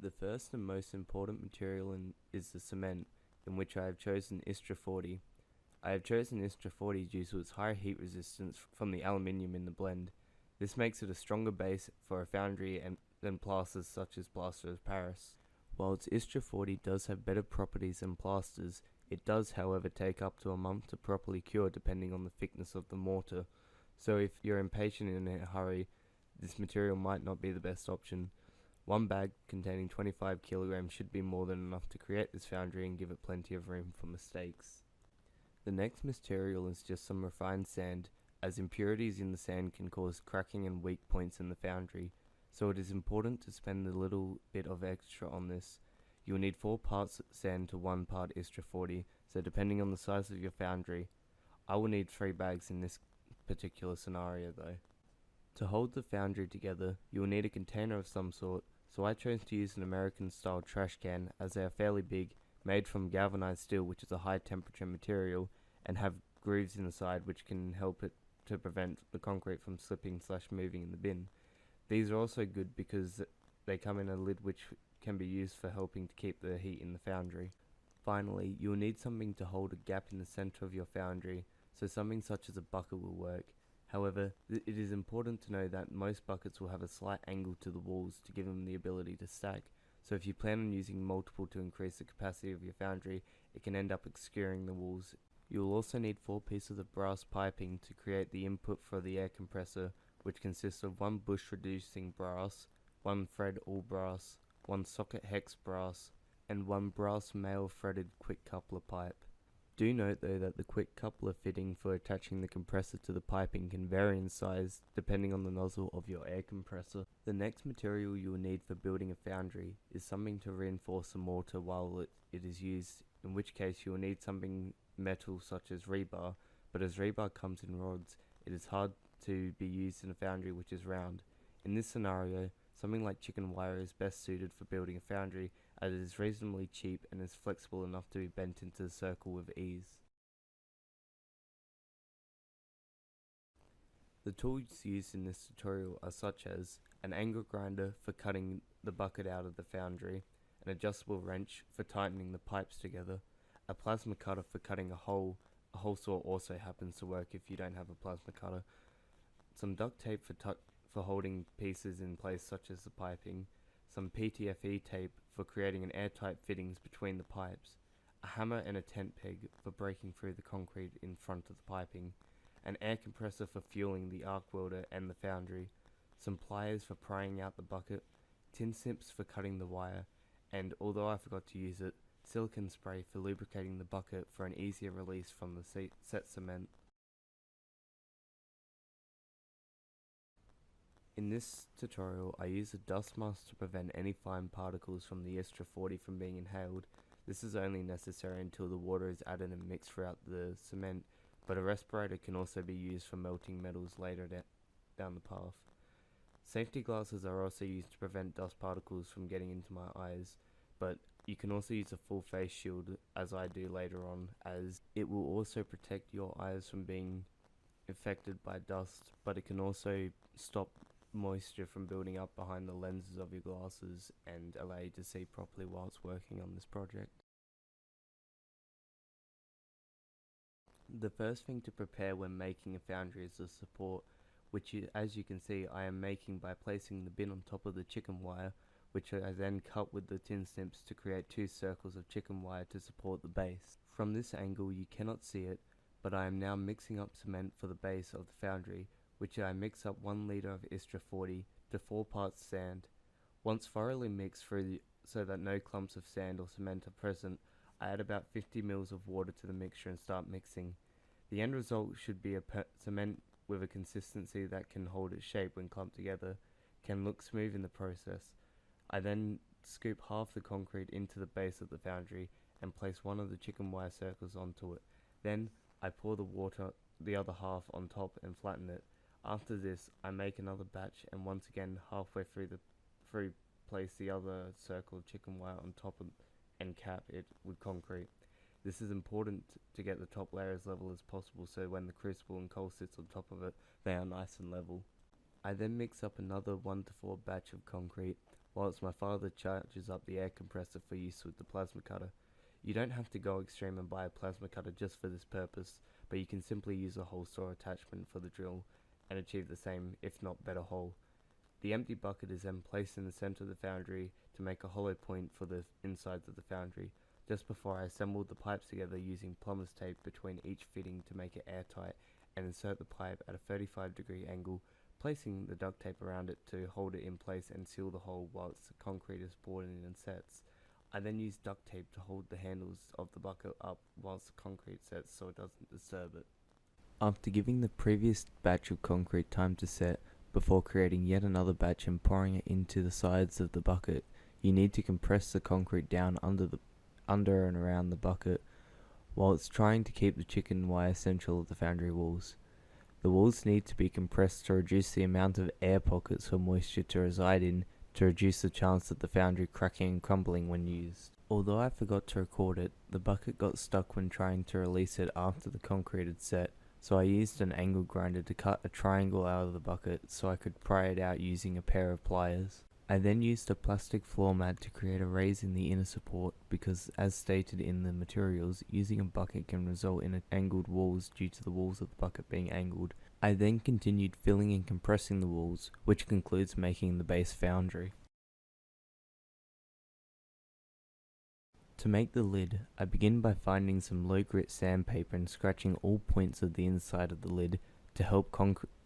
The first and most important material is the cement, in which I have chosen Istra 40. I have chosen Istra 40 due to its high heat resistance from the aluminium in the blend. This makes it a stronger base for a foundry than plasters such as plaster of Paris. Whilst Istra 40 does have better properties than plasters, it does however take up to a month to properly cure depending on the thickness of the mortar, so if you're impatient and in a hurry, this material might not be the best option. One bag containing 25 kilograms should be more than enough to create this foundry and give it plenty of room for mistakes. The next material is just some refined sand, as impurities in the sand can cause cracking and weak points in the foundry, so it is important to spend a little bit of extra on this. You will need 4 parts sand to 1 part Istra 40, so depending on the size of your foundry, I will need 3 bags in this particular scenario though. To hold the foundry together, you will need a container of some sort, so I chose to use an American style trash can as they are fairly big, made from galvanized steel, which is a high temperature material, and have grooves in the side which can help it to prevent the concrete from slipping/moving in the bin. These are also good because they come in a lid which can be used for helping to keep the heat in the foundry. Finally, you will need something to hold a gap in the center of your foundry, so something such as a bucket will work. However, it is important to know that most buckets will have a slight angle to the walls to give them the ability to stack, so if you plan on using multiple to increase the capacity of your foundry, it can end up obscuring the walls. You will also need 4 pieces of brass piping to create the input for the air compressor, which consists of 1 bush reducing brass, 1 thread all brass, 1 socket hex brass, and 1 brass male threaded quick coupler pipe. Do note though that the quick coupler fitting for attaching the compressor to the piping can vary in size depending on the nozzle of your air compressor. The next material you will need for building a foundry is something to reinforce the mortar while it is used, in which case you will need something metal such as rebar, but as rebar comes in rods, it is hard to be used in a foundry which is round. In this scenario, something like chicken wire is best suited for building a foundry, as it is reasonably cheap and is flexible enough to be bent into the circle with ease. The tools used in this tutorial are such as an angle grinder for cutting the bucket out of the foundry, an adjustable wrench for tightening the pipes together, a plasma cutter for cutting a hole saw also happens to work if you don't have a plasma cutter, some duct tape for holding pieces in place such as the piping, some PTFE tape for creating an airtight fittings between the pipes, a hammer and a tent peg for breaking through the concrete in front of the piping, an air compressor for fueling the arc welder and the foundry, some pliers for prying out the bucket, tin snips for cutting the wire, and although I forgot to use it, silicone spray for lubricating the bucket for an easier release from the set cement. In this tutorial, I use a dust mask to prevent any fine particles from the Istra 40 from being inhaled. This is only necessary until the water is added and mixed throughout the cement, but a respirator can also be used for melting metals later down the path. Safety glasses are also used to prevent dust particles from getting into my eyes, but you can also use a full face shield, as I do later on, as it will also protect your eyes from being affected by dust, but it can also stop moisture from building up behind the lenses of your glasses and allow you to see properly whilst working on this project. The first thing to prepare when making a foundry is the support, which as you can see I am making by placing the bin on top of the chicken wire, which I then cut with the tin snips to create 2 circles of chicken wire to support the base. From this angle you cannot see it, but I am now mixing up cement for the base of the foundry, which I mix up 1 liter of Istra 40 to 4 parts sand. Once thoroughly mixed through so that no clumps of sand or cement are present, I add about 50 ml of water to the mixture and start mixing. The end result should be a cement with a consistency that can hold its shape when clumped together, can look smooth in the process. I then scoop half the concrete into the base of the foundry and place 1 of the chicken wire circles onto it. Then I pour the other half on top and flatten it. After this, I make another batch and once again halfway through place the other circle of chicken wire on top and cap it with concrete. This is important to get the top layer as level as possible so when the crucible and coal sits on top of it, they are nice and level. I then mix up another 1 to 4 batch of concrete. whilst my father charges up the air compressor for use with the plasma cutter. You don't have to go extreme and buy a plasma cutter just for this purpose, but you can simply use a hole saw attachment for the drill and achieve the same, if not better, hole. The empty bucket is then placed in the center of the foundry to make a hollow point for the insides of the foundry. Just before I assembled the pipes together using plumber's tape between each fitting to make it airtight, and insert the pipe at a 35-degree angle, placing the duct tape around it to hold it in place and seal the hole whilst the concrete is poured in and sets. I then use duct tape to hold the handles of the bucket up whilst the concrete sets so it doesn't disturb it. After giving the previous batch of concrete time to set, before creating yet another batch and pouring it into the sides of the bucket, you need to compress the concrete down under and around the bucket, while it's trying to keep the chicken wire central of the foundry walls. The walls need to be compressed to reduce the amount of air pockets for moisture to reside in, to reduce the chance of the foundry cracking and crumbling when used. Although I forgot to record it, the bucket got stuck when trying to release it after the concrete had set, so I used an angle grinder to cut a triangle out of the bucket so I could pry it out using a pair of pliers. I then used a plastic floor mat to create a raise in the inner support because, as stated in the materials, using a bucket can result in angled walls due to the walls of the bucket being angled. I then continued filling and compressing the walls, which concludes making the base foundry. To make the lid, I begin by finding some low grit sandpaper and scratching all points of the inside of the lid to help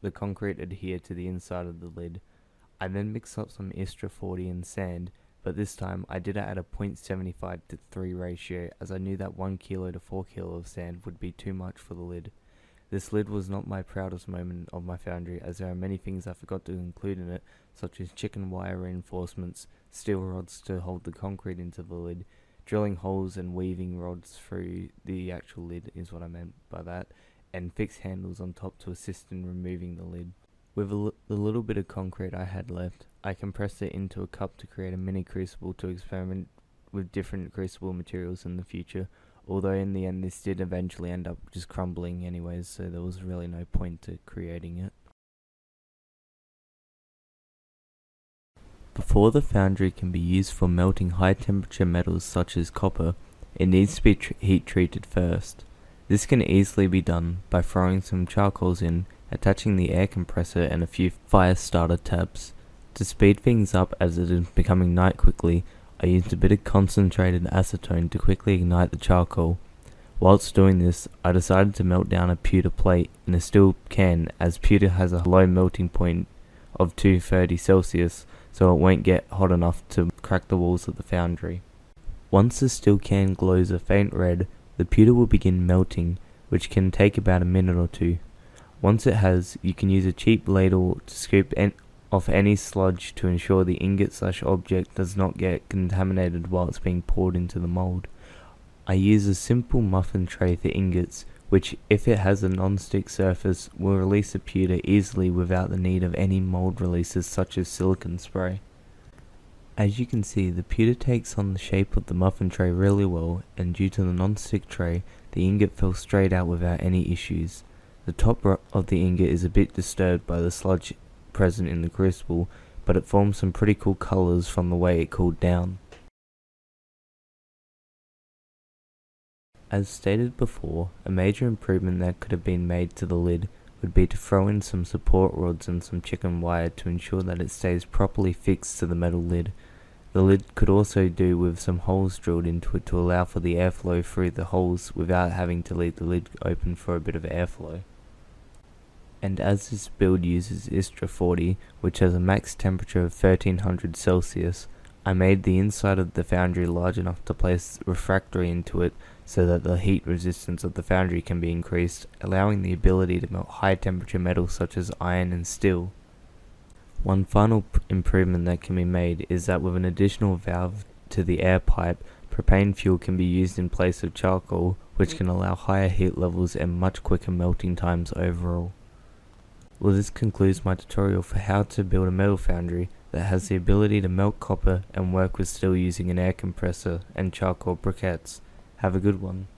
the concrete adhere to the inside of the lid. I then mix up some Istra 40 and sand, but this time I did it at a 0.75 to 3 ratio, as I knew that 1 kilo to 4 kilo of sand would be too much for the lid. This lid was not my proudest moment of my foundry, as there are many things I forgot to include in it, such as chicken wire reinforcements, steel rods to hold the concrete into the lid, drilling holes and weaving rods through the actual lid is what I meant by that, and fixed handles on top to assist in removing the lid. With the little bit of concrete I had left, I compressed it into a cup to create a mini crucible to experiment with different crucible materials in the future, although in the end this did eventually end up just crumbling anyways, so there was really no point to creating it. Before the foundry can be used for melting high temperature metals such as copper, it needs to be heat treated first. This can easily be done by throwing some charcoals in, attaching the air compressor and a few fire starter tabs. To speed things up as it is becoming night quickly, I used a bit of concentrated acetone to quickly ignite the charcoal. Whilst doing this, I decided to melt down a pewter plate in a steel can, as pewter has a low melting point of 230 Celsius, so it won't get hot enough to crack the walls of the foundry. Once the steel can glows a faint red, the pewter will begin melting, which can take about a minute or two. Once it has, you can use a cheap ladle to scoop off any sludge to ensure the ingot/object does not get contaminated while it's being poured into the mold. I use a simple muffin tray for ingots, which, if it has a non-stick surface, will release the pewter easily without the need of any mold releases such as silicone spray. As you can see, the pewter takes on the shape of the muffin tray really well, and due to the non-stick tray, the ingot fell straight out without any issues. The top of the ingot is a bit disturbed by the sludge present in the crucible, but it forms some pretty cool colours from the way it cooled down. As stated before, a major improvement that could have been made to the lid would be to throw in some support rods and some chicken wire to ensure that it stays properly fixed to the metal lid. The lid could also do with some holes drilled into it to allow for the airflow through the holes without having to leave the lid open for a bit of airflow. And as this build uses Istra 40, which has a max temperature of 1300 Celsius, I made the inside of the foundry large enough to place refractory into it so that the heat resistance of the foundry can be increased, allowing the ability to melt high temperature metals such as iron and steel. One final improvement that can be made is that with an additional valve to the air pipe, propane fuel can be used in place of charcoal, which can allow higher heat levels and much quicker melting times overall. Well, this concludes my tutorial for how to build a metal foundry that has the ability to melt copper and work with steel using an air compressor and charcoal briquettes. Have a good one.